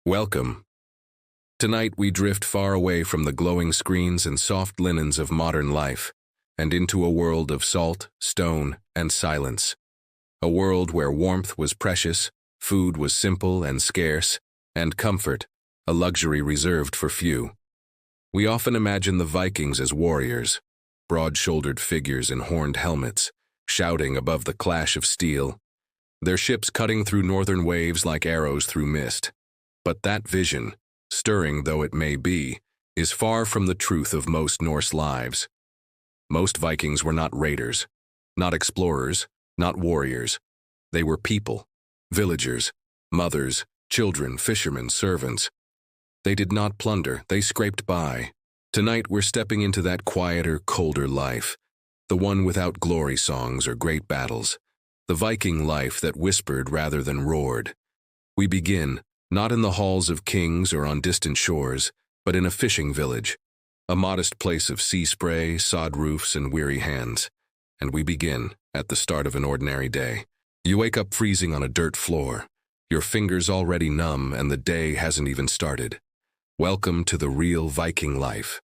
Welcome. Tonight we drift far away from the glowing screens and soft linens of modern life, and into a world of salt, stone, and silence. A world where warmth was precious, food was simple and scarce, and comfort, a luxury reserved for few. We often imagine the Vikings as warriors, broad-shouldered figures in horned helmets, shouting above the clash of steel, their ships cutting through northern waves like arrows through mist. But that vision, stirring though it may be, is far from the truth of most Norse lives. Most Vikings were not raiders, not explorers, not warriors. They were people, villagers, mothers, children, fishermen, servants. They did not plunder, they scraped by. Tonight we're stepping into that quieter, colder life, the one without glory songs or great battles, the Viking life that whispered rather than roared. We begin, not in the halls of kings or on distant shores, but in a fishing village, a modest place of sea spray, sod roofs, and weary hands. And we begin, at the start of an ordinary day. You wake up freezing on a dirt floor, your fingers already numb, and the day hasn't even started. Welcome to the real Viking life.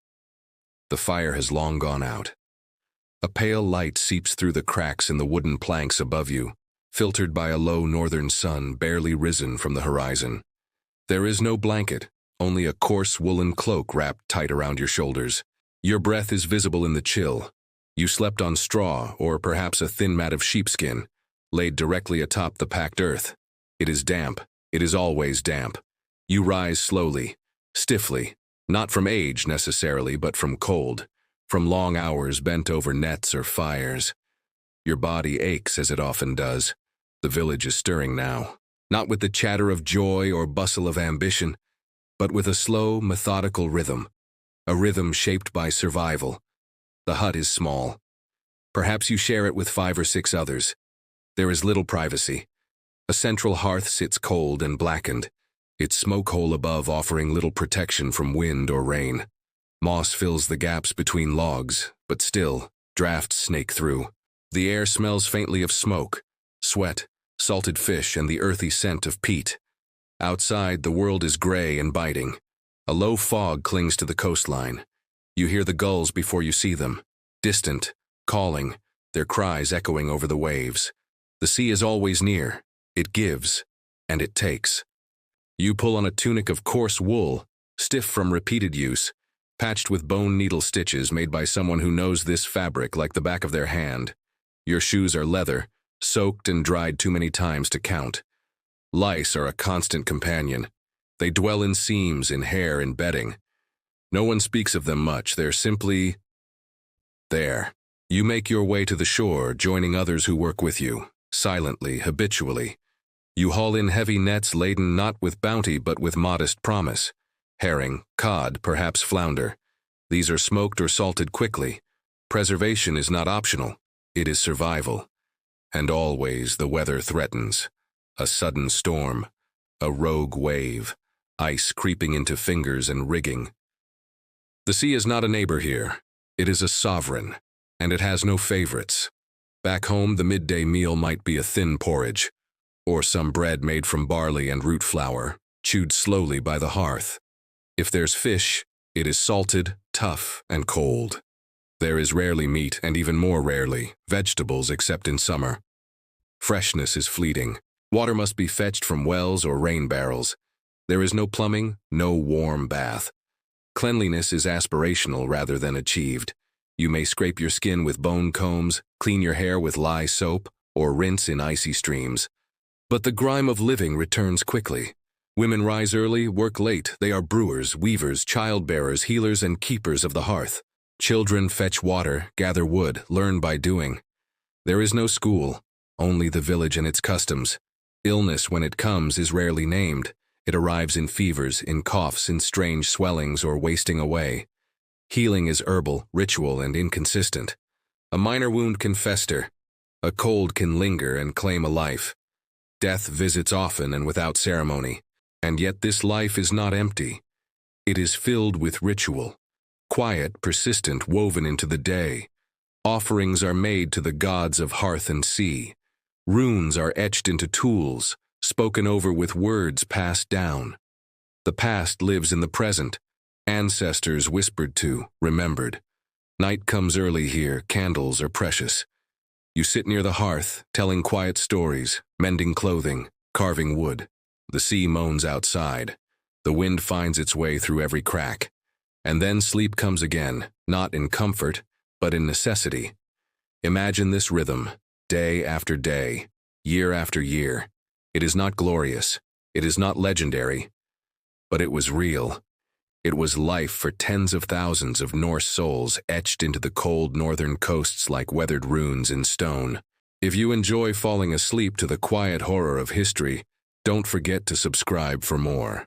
The fire has long gone out. A pale light seeps through the cracks in the wooden planks above you, filtered by a low northern sun barely risen from the horizon. There is no blanket, only a coarse woolen cloak wrapped tight around your shoulders. Your breath is visible in the chill. You slept on straw, or perhaps a thin mat of sheepskin, laid directly atop the packed earth. It is damp. It is always damp. You rise slowly, stiffly, not from age necessarily, but from cold, from long hours bent over nets or fires. Your body aches as it often does. The village is stirring now. Not with the chatter of joy or bustle of ambition, but with a slow, methodical rhythm, a rhythm shaped by survival. The hut is small. Perhaps you share it with 5 or 6 others. There is little privacy. A central hearth sits cold and blackened, its smoke hole above offering little protection from wind or rain. Moss fills the gaps between logs, but still, drafts snake through. The air smells faintly of smoke, sweat, salted fish, and the earthy scent of peat. Outside, the world is gray and biting. A low fog clings to the coastline. You hear the gulls before you see them, distant, calling, their cries echoing over the waves. The sea is always near. It gives, and it takes. You pull on a tunic of coarse wool, stiff from repeated use, patched with bone needle stitches made by someone who knows this fabric like the back of their hand. Your shoes are leather, soaked and dried too many times to count. Lice are a constant companion. They dwell in seams, in hair, in bedding. No one speaks of them much, they're simply there. You make your way to the shore, joining others who work with you, silently, habitually. You haul in heavy nets laden not with bounty but with modest promise. Herring, cod, perhaps flounder. These are smoked or salted quickly. Preservation is not optional, it is survival. And always the weather threatens. A sudden storm, a rogue wave, ice creeping into fingers and rigging. The sea is not a neighbor here. It is a sovereign, and it has no favorites. Back home, the midday meal might be a thin porridge, or some bread made from barley and root flour, chewed slowly by the hearth. If there's fish, it is salted, tough, and cold. There is rarely meat, and even more rarely, vegetables except in summer. Freshness is fleeting. Water must be fetched from wells or rain barrels. There is no plumbing, no warm bath. Cleanliness is aspirational rather than achieved. You may scrape your skin with bone combs, clean your hair with lye soap, or rinse in icy streams. But the grime of living returns quickly. Women rise early, work late. They are brewers, weavers, childbearers, healers, and keepers of the hearth. Children fetch water, gather wood, learn by doing. There is no school, only the village and its customs. Illness, when it comes, is rarely named. It arrives in fevers, in coughs, in strange swellings, or wasting away. Healing is herbal, ritual, and inconsistent. A minor wound can fester. A cold can linger and claim a life. Death visits often and without ceremony. And yet this life is not empty. It is filled with ritual. Quiet, persistent, woven into the day. Offerings are made to the gods of hearth and sea. Runes are etched into tools, spoken over with words passed down. The past lives in the present. Ancestors whispered to, remembered. Night comes early here, candles are precious. You sit near the hearth, telling quiet stories, mending clothing, carving wood. The sea moans outside. The wind finds its way through every crack. And then sleep comes again, not in comfort, but in necessity. Imagine this rhythm, day after day, year after year. It is not glorious. It is not legendary. But it was real. It was life for tens of thousands of Norse souls etched into the cold northern coasts like weathered runes in stone. If you enjoy falling asleep to the quiet horror of history, don't forget to subscribe for more.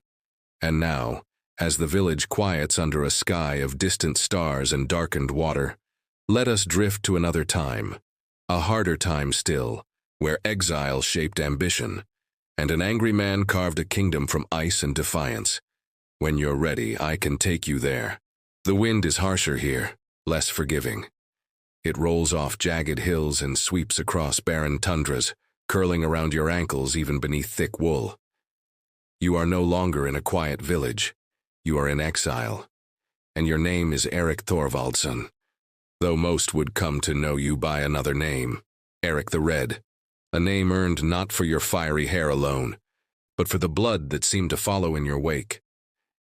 And now, as the village quiets under a sky of distant stars and darkened water, let us drift to another time, a harder time still, where exile shaped ambition, and an angry man carved a kingdom from ice and defiance. When you're ready, I can take you there. The wind is harsher here, less forgiving. It rolls off jagged hills and sweeps across barren tundras, curling around your ankles even beneath thick wool. You are no longer in a quiet village. You are in exile. And your name is Erik Thorvaldsson, though most would come to know you by another name, Erik the Red, a name earned not for your fiery hair alone, but for the blood that seemed to follow in your wake.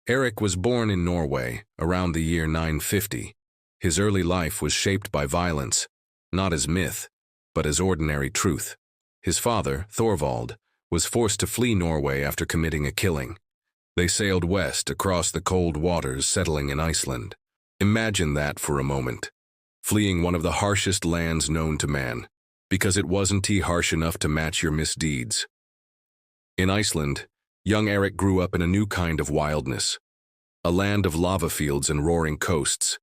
Erik was born in Norway around the year 950. His early life was shaped by violence, not as myth, but as ordinary truth. His father, Thorvald, was forced to flee Norway after committing a killing. They sailed west across the cold waters, settling in Iceland. Imagine that for a moment. Fleeing one of the harshest lands known to man, because it wasn't harsh enough to match your misdeeds. In Iceland, young Erik grew up in a new kind of wildness, a land of lava fields and roaring coasts,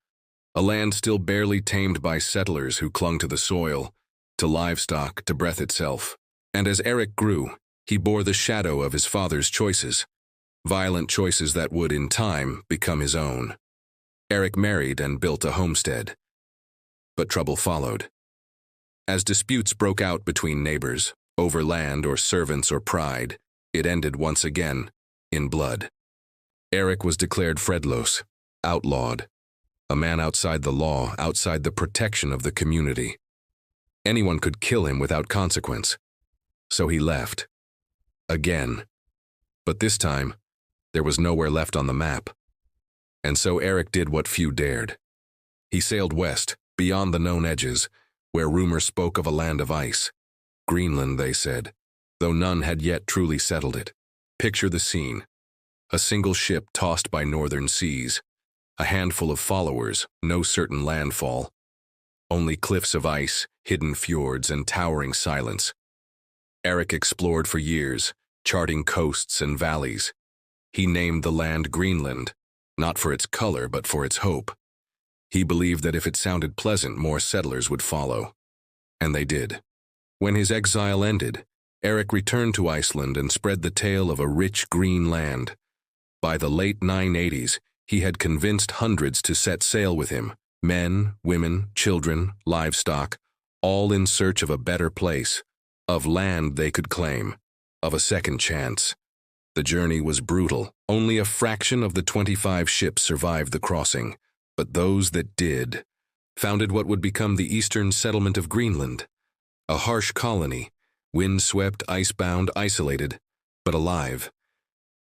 a land still barely tamed by settlers who clung to the soil, to livestock, to breath itself. And as Erik grew, he bore the shadow of his father's choices, violent choices that would, in time, become his own. Erik married and built a homestead. But trouble followed. As disputes broke out between neighbors, over land or servants or pride, it ended once again, in blood. Erik was declared fredlos, outlawed, a man outside the law, outside the protection of the community. Anyone could kill him without consequence. So he left. Again. But this time, there was nowhere left on the map. And so Erik did what few dared. He sailed west, beyond the known edges, where rumor spoke of a land of ice. Greenland, they said, though none had yet truly settled it. Picture the scene. A single ship tossed by northern seas. A handful of followers, no certain landfall. Only cliffs of ice, hidden fjords, and towering silence. Erik explored for years, charting coasts and valleys. He named the land Greenland, not for its color but for its hope. He believed that if it sounded pleasant, more settlers would follow. And they did. When his exile ended, Erik returned to Iceland and spread the tale of a rich green land. By the late 980s, he had convinced hundreds to set sail with him, men, women, children, livestock, all in search of a better place, of land they could claim, of a second chance. The journey was brutal. Only a fraction of the 25 ships survived the crossing, but those that did founded what would become the eastern settlement of Greenland, a harsh colony, wind-swept, ice-bound, isolated, but alive.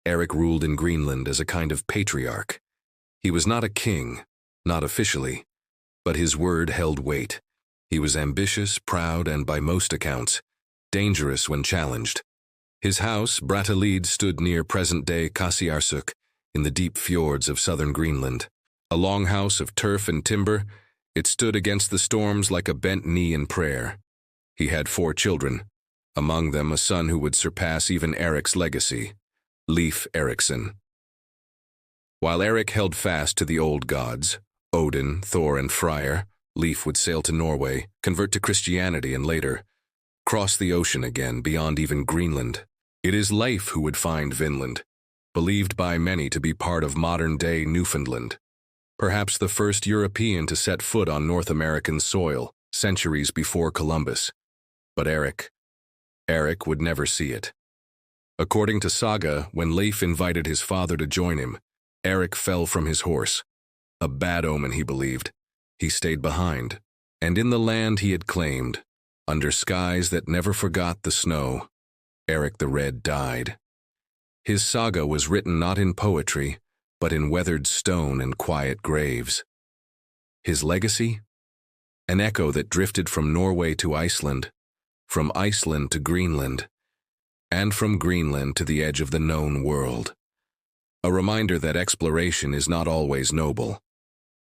Erik ruled in Greenland as a kind of patriarch. He was not a king, not officially, but his word held weight. He was ambitious, proud, and by most accounts, dangerous when challenged. His house, Brattahlid, stood near present-day Kasiarsuk, in the deep fjords of southern Greenland. A long house of turf and timber, it stood against the storms like a bent knee in prayer. He had 4 children, among them a son who would surpass even Erik's legacy, Leif Erikson. While Erik held fast to the old gods, Odin, Thor, and Freyr, Leif would sail to Norway, convert to Christianity, and later cross the ocean again beyond even Greenland. It is Leif who would find Vinland, believed by many to be part of modern-day Newfoundland. Perhaps the first European to set foot on North American soil, centuries before Columbus. But Erik would never see it. According to saga, when Leif invited his father to join him, Eric fell from his horse. A bad omen, he believed. He stayed behind, and in the land he had claimed, under skies that never forgot the snow, Eric the Red died. His saga was written not in poetry, but in weathered stone and quiet graves. His legacy? An echo that drifted from Norway to Iceland, from Iceland to Greenland, and from Greenland to the edge of the known world. A reminder that exploration is not always noble,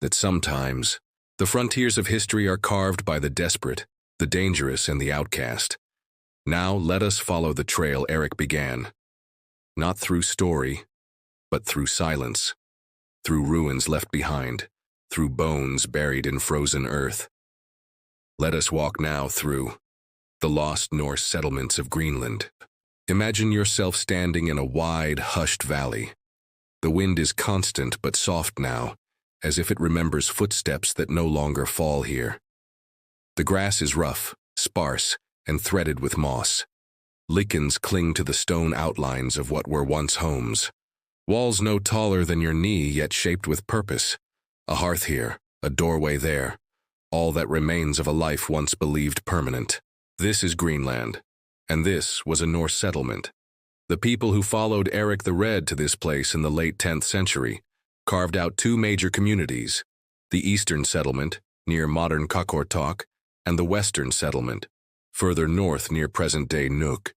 that sometimes the frontiers of history are carved by the desperate, the dangerous, and the outcast. Now let us follow the trail Eric began, not through story, but through silence, through ruins left behind, through bones buried in frozen earth. Let us walk now through the lost Norse settlements of Greenland. Imagine yourself standing in a wide, hushed valley. The wind is constant but soft now, as if it remembers footsteps that no longer fall here. The grass is rough, sparse, and threaded with moss. Lichens cling to the stone outlines of what were once homes. Walls no taller than your knee, yet shaped with purpose. A hearth here, a doorway there. All that remains of a life once believed permanent. This is Greenland, and this was a Norse settlement. The people who followed Eric the Red to this place in the late 10th century carved out two major communities, the Eastern settlement, near modern Qaqortoq, and the Western settlement, further north near present-day Nuuk.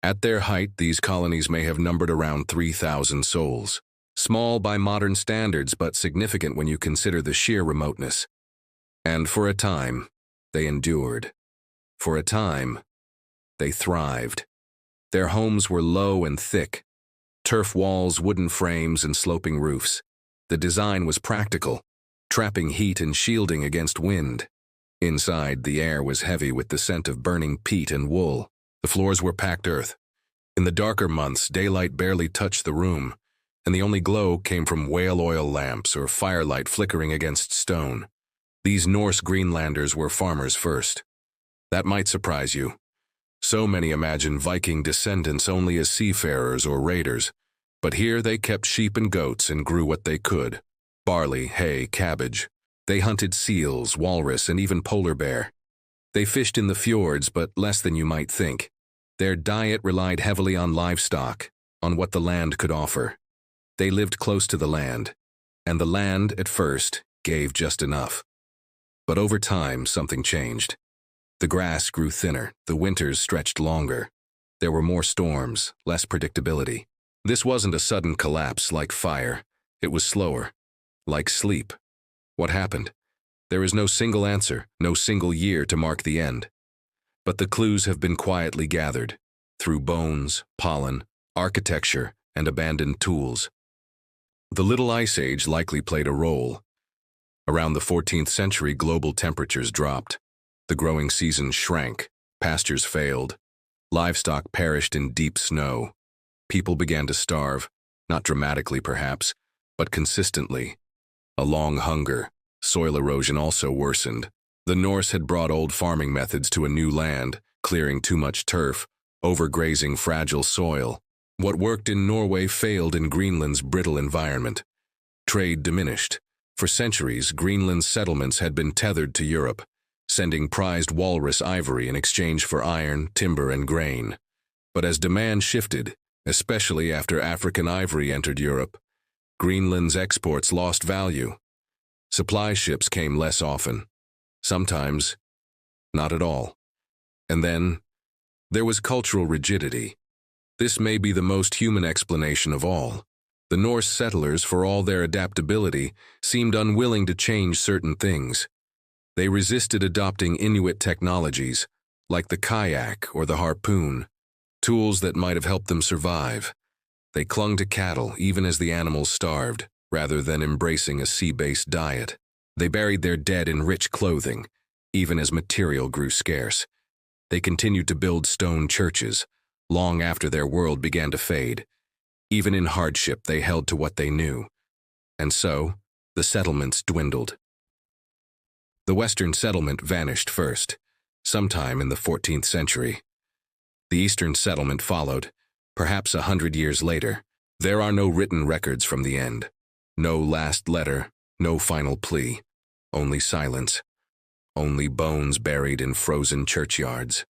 At their height, these colonies may have numbered around 3,000 souls. Small by modern standards, but significant when you consider the sheer remoteness. And for a time, they endured. For a time, they thrived. Their homes were low and thick, turf walls, wooden frames, and sloping roofs. The design was practical, trapping heat and shielding against wind. Inside, the air was heavy with the scent of burning peat and wool. The floors were packed earth. In the darker months, daylight barely touched the room, and the only glow came from whale oil lamps or firelight flickering against stone. These Norse Greenlanders were farmers first. That might surprise you. So many imagine Viking descendants only as seafarers or raiders, but here they kept sheep and goats and grew what they could. Barley, hay, cabbage. They hunted seals, walrus, and even polar bear. They fished in the fjords, but less than you might think. Their diet relied heavily on livestock, on what the land could offer. They lived close to the land, and the land, at first, gave just enough. But over time, something changed. The grass grew thinner, the winters stretched longer. There were more storms, less predictability. This wasn't a sudden collapse like fire. It was slower, like sleep. What happened? There is no single answer, no single year to mark the end. But the clues have been quietly gathered, through bones, pollen, architecture, and abandoned tools. The Little Ice Age likely played a role. Around the 14th century, global temperatures dropped. The growing season shrank, pastures failed, livestock perished in deep snow. People began to starve, not dramatically perhaps, but consistently. A long hunger, soil erosion also worsened. The Norse had brought old farming methods to a new land, clearing too much turf, overgrazing fragile soil. What worked in Norway failed in Greenland's brittle environment. Trade diminished. For centuries, Greenland's settlements had been tethered to Europe, sending prized walrus ivory in exchange for iron, timber, and grain. But as demand shifted, especially after African ivory entered Europe, Greenland's exports lost value. Supply ships came less often. Sometimes, not at all. And then, there was cultural rigidity. This may be the most human explanation of all. The Norse settlers, for all their adaptability, seemed unwilling to change certain things. They resisted adopting Inuit technologies, like the kayak or the harpoon, tools that might have helped them survive. They clung to cattle even as the animals starved, rather than embracing a sea-based diet. They buried their dead in rich clothing, even as material grew scarce. They continued to build stone churches, long after their world began to fade. Even in hardship, they held to what they knew. And so, the settlements dwindled. The Western settlement vanished first, sometime in the 14th century. The Eastern settlement followed, perhaps 100 years later. There are no written records from the end. No last letter, no final plea. Only silence. Only bones buried in frozen churchyards.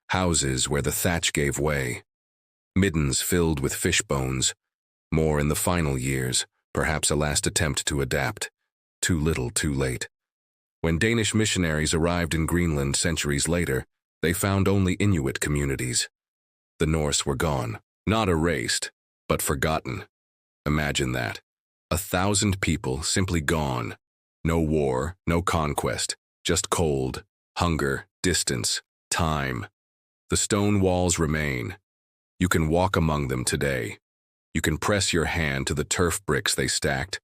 Houses where the thatch gave way. Middens filled with fish bones. More in the final years, perhaps a last attempt to adapt. Too little, too late. When Danish missionaries arrived in Greenland centuries later, they found only Inuit communities. The Norse were gone, not erased, but forgotten. Imagine that. 1,000 people simply gone. No war, no conquest, just cold, hunger, distance, time. The stone walls remain. You can walk among them today. You can press your hand to the turf bricks they stacked.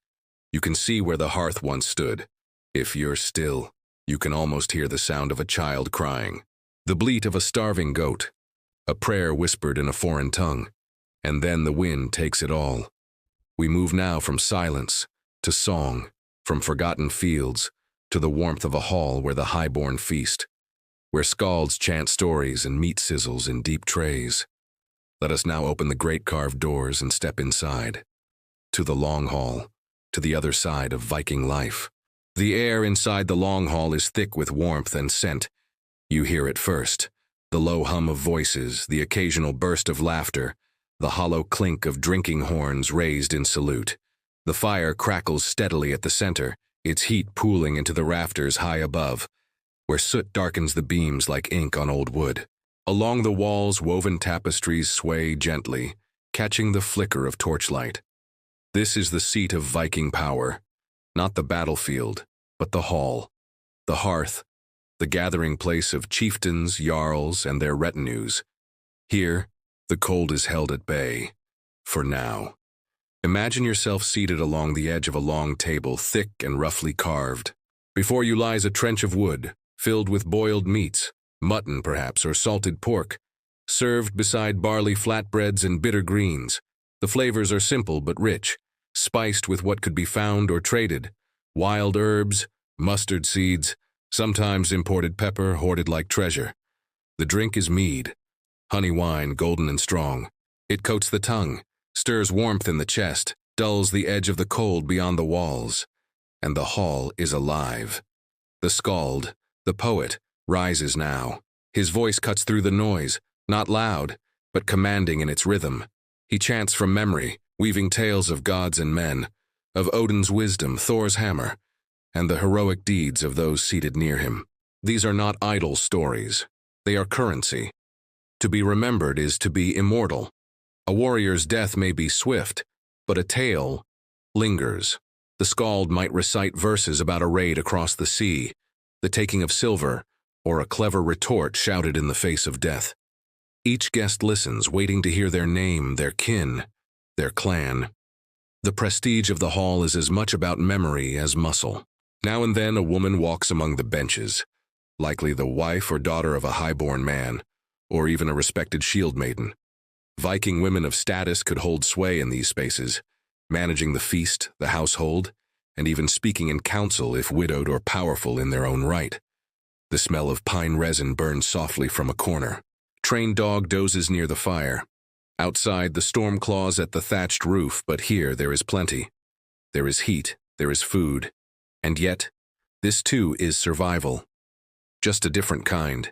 You can see where the hearth once stood. If you're still, you can almost hear the sound of a child crying, the bleat of a starving goat, a prayer whispered in a foreign tongue, and then the wind takes it all. We move now from silence to song, from forgotten fields to the warmth of a hall where the highborn feast, where skalds chant stories and meat sizzles in deep trays. Let us now open the great carved doors and step inside, to the long hall, to the other side of Viking life. The air inside the long hall is thick with warmth and scent. You hear it first, the low hum of voices, the occasional burst of laughter, the hollow clink of drinking horns raised in salute. The fire crackles steadily at the center, its heat pooling into the rafters high above, where soot darkens the beams like ink on old wood. Along the walls, woven tapestries sway gently, catching the flicker of torchlight. This is the seat of Viking power, not the battlefield, but the hall, the hearth, the gathering place of chieftains, jarls, and their retinues. Here, the cold is held at bay, for now. Imagine yourself seated along the edge of a long table, thick and roughly carved. Before you lies a trench of wood, filled with boiled meats, mutton perhaps, or salted pork, served beside barley flatbreads and bitter greens. The flavors are simple but rich, spiced with what could be found or traded, wild herbs, mustard seeds, sometimes imported pepper hoarded like treasure. The drink is mead, honey wine, golden and strong. It coats the tongue, stirs warmth in the chest, dulls the edge of the cold beyond the walls. And the hall is alive. The skald, the poet, rises now. His voice cuts through the noise, not loud, but commanding in its rhythm. He chants from memory, weaving tales of gods and men, of Odin's wisdom, Thor's hammer, and the heroic deeds of those seated near him. These are not idle stories. They are currency. To be remembered is to be immortal. A warrior's death may be swift, but a tale lingers. The skald might recite verses about a raid across the sea, the taking of silver, or a clever retort shouted in the face of death. Each guest listens, waiting to hear their name, their kin, their clan. The prestige of the hall is as much about memory as muscle. Now and then a woman walks among the benches, likely the wife or daughter of a highborn man, or even a respected shield maiden. Viking women of status could hold sway in these spaces, managing the feast, the household, and even speaking in council if widowed or powerful in their own right. The smell of pine resin burns softly from a corner. Trained dog dozes near the fire. Outside, the storm claws at the thatched roof, but here there is plenty. There is heat, there is food, and yet, this too is survival. Just a different kind.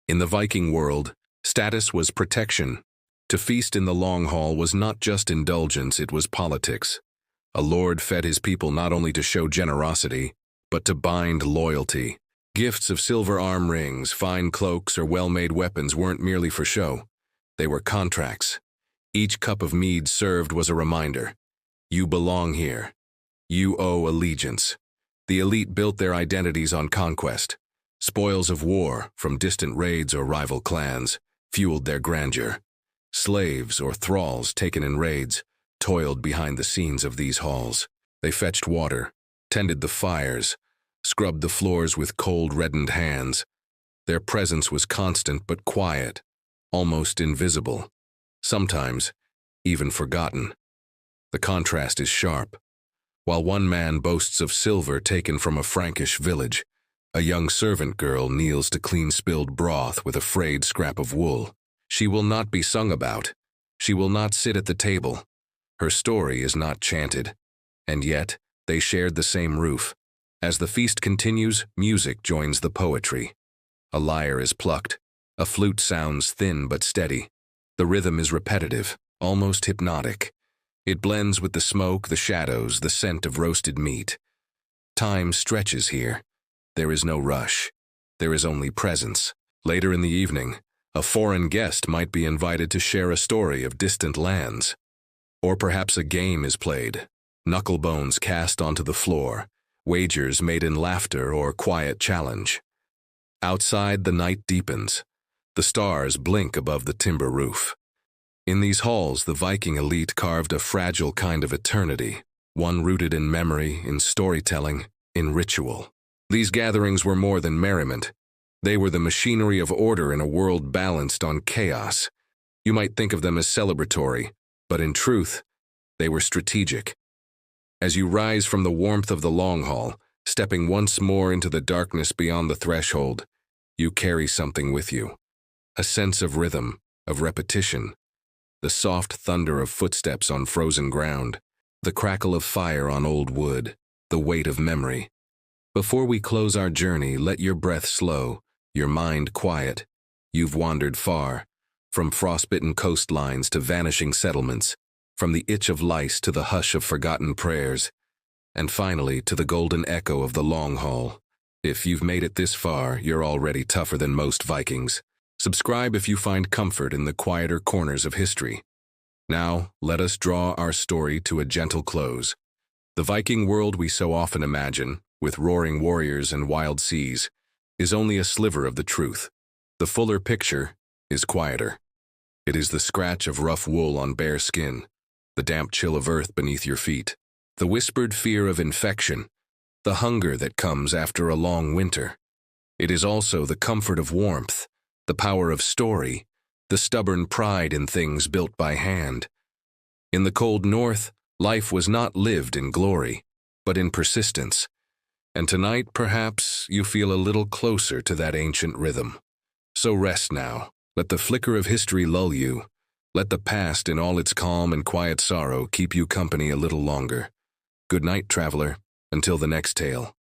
In the Viking world, status was protection. To feast in the long hall was not just indulgence, it was politics. A lord fed his people not only to show generosity, but to bind loyalty. Gifts of silver arm rings, fine cloaks, or well-made weapons weren't merely for show. They were contracts. Each cup of mead served was a reminder. You belong here. You owe allegiance. The elite built their identities on conquest. Spoils of war, from distant raids or rival clans, fueled their grandeur. Slaves or thralls taken in raids toiled behind the scenes of these halls. They fetched water, tended the fires, scrubbed the floors with cold, reddened hands. Their presence was constant but quiet, almost invisible, sometimes even forgotten. The contrast is sharp. While one man boasts of silver taken from a Frankish village, a young servant girl kneels to clean spilled broth with a frayed scrap of wool. She will not be sung about. She will not sit at the table. Her story is not chanted. And yet, they shared the same roof. As the feast continues, music joins the poetry. A lyre is plucked. A flute sounds thin but steady. The rhythm is repetitive, almost hypnotic. It blends with the smoke, the shadows, the scent of roasted meat. Time stretches here. There is no rush. There is only presence. Later in the evening, a foreign guest might be invited to share a story of distant lands. Or perhaps a game is played, knucklebones cast onto the floor, wagers made in laughter or quiet challenge. Outside, the night deepens. The stars blink above the timber roof. In these halls, the Viking elite carved a fragile kind of eternity, one rooted in memory, in storytelling, in ritual. These gatherings were more than merriment. They were the machinery of order in a world balanced on chaos. You might think of them as celebratory, but in truth, they were strategic. As you rise from the warmth of the long hall, stepping once more into the darkness beyond the threshold, you carry something with you. A sense of rhythm, of repetition. The soft thunder of footsteps on frozen ground. The crackle of fire on old wood. The weight of memory. Before we close our journey, let your breath slow, your mind quiet. You've wandered far, from frostbitten coastlines to vanishing settlements, from the itch of lice to the hush of forgotten prayers, and finally to the golden echo of the long hall. If you've made it this far, you're already tougher than most Vikings. Subscribe if you find comfort in the quieter corners of history. Now, let us draw our story to a gentle close. The Viking world we so often imagine, with roaring warriors and wild seas, is only a sliver of the truth. The fuller picture is quieter. It is the scratch of rough wool on bare skin, the damp chill of earth beneath your feet, the whispered fear of infection, the hunger that comes after a long winter. It is also the comfort of warmth, the power of story, the stubborn pride in things built by hand. In the cold north, life was not lived in glory, but in persistence. And tonight, perhaps, you feel a little closer to that ancient rhythm. So rest now. Let the flicker of history lull you. Let the past in all its calm and quiet sorrow keep you company a little longer. Good night, traveler, until the next tale.